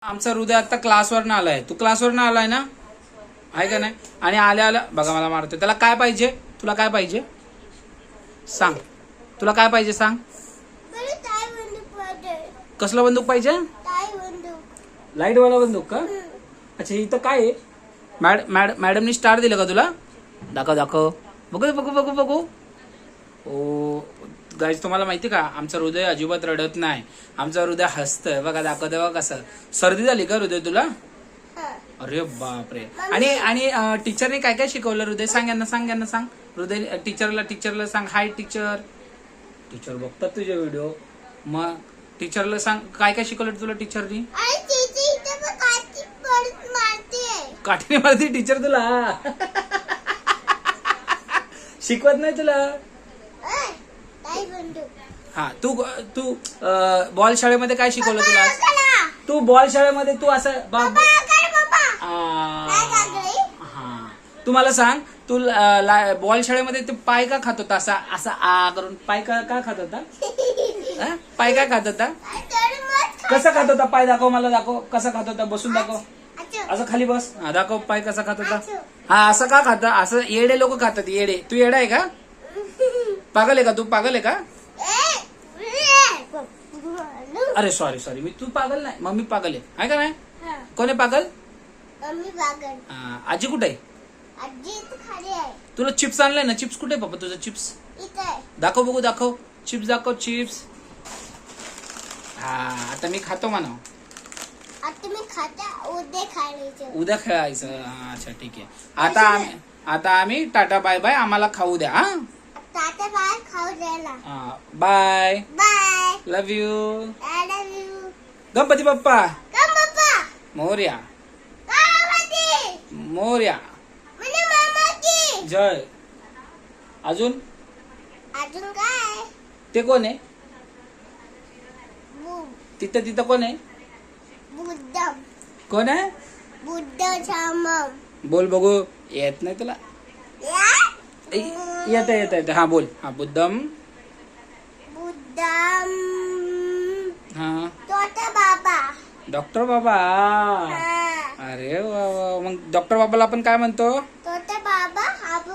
आमचा हृदय आता क्लासवर आलाय. तू क्लासवर आलाय ना, आहे का नाही? आणि आल्या आल्या बघा मला मारतोय. त्याला काय पाहिजे? तुला काय पाहिजे सांग. तुला काय पाहिजे सांग. कसला बंदूक पाहिजे? लाईट वाला बंदूक का? अच्छा, इथं काय आहे? मॅडमनी स्टार दिलं का तुला? दाखव दाखव. बघू बघू बघू बघू. ओ गाईज, तुम्हाला माहिती का आमचं हृदय अजिबात रडत नाही. आमचं हृदय हसतंय. बघा दाखवते बघा कसं. सर्दी झाली का हृदय तुला? अरे बापरे. आणि टीचरने काय काय शिकवलं हृदय? सांग यांना, सांग यांना, सांग. हृदय टीचरला सांग हाय टीचर. टीचर बघतात तुझे व्हिडिओ. मग टीचरला सांग काय काय शिकवलं तुला टीचरनी? काठीने मारती टीचर तुला. शिकवत नाही तुला. हा, तू तू बॉल शाळेमध्ये काय शिकवलं तुला? तू बॉल शाळेमध्ये तू असं हा, तू मला सांग. तू बॉल शाळेमध्ये तू पाय का खात होता? असा असा आ करून पाय का खात होता? पाय काय खात होता? कसा खात होता? पाय दाखव मला, दाखव कसा खात होता. बसून दाखव. असं खाली बस. हा, दाखव पाय कसा खात होता. हा, असं का खात? असं येडे लोक खातात. येडे. तू येडा आहे का? पागल आहे का तू? पागल आहे का? अरे सॉरी सॉरी, तू पागल नाही, मम्मी पागल आहे का नाही? कोण आहे पागल? आजी कुठे आहे? तुला चिप्स आणलाय ना? चिप्स कुठे आहे पप्पा तुझं? चिप्स दाखव बघू, दाखव चिप्स, दाखव चिप्स. हा, आता मी खातो म्हणा. उद्या खेळायचं. हा, अच्छा ठीक आहे. आता आम्ही टाटा बाय बाय. आम्हाला खाऊ द्या. हा, bye bye. Love you. Ganpati Bappa Morya. Morya. जय. अजून काय? ते कोण आहे तिथं? तिथं कोण आहे? बुद्धम. कोण आहे? बुद्ध. बोल बघू. येत नाही तुला? येत. हा बोल. हा, बुद्धम. बुद्धम. हा, बाबा. डॉक्टर बाबा. अरे वा. मग डॉक्टर बाबाला आपण काय म्हणतो? बाबा हॅपी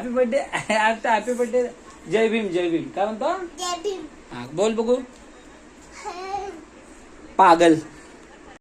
बर्थडे. Happy birthday. जय भीम. जय भीम काय म्हणतो? जय भीम. हा, बोल बघू. पागल.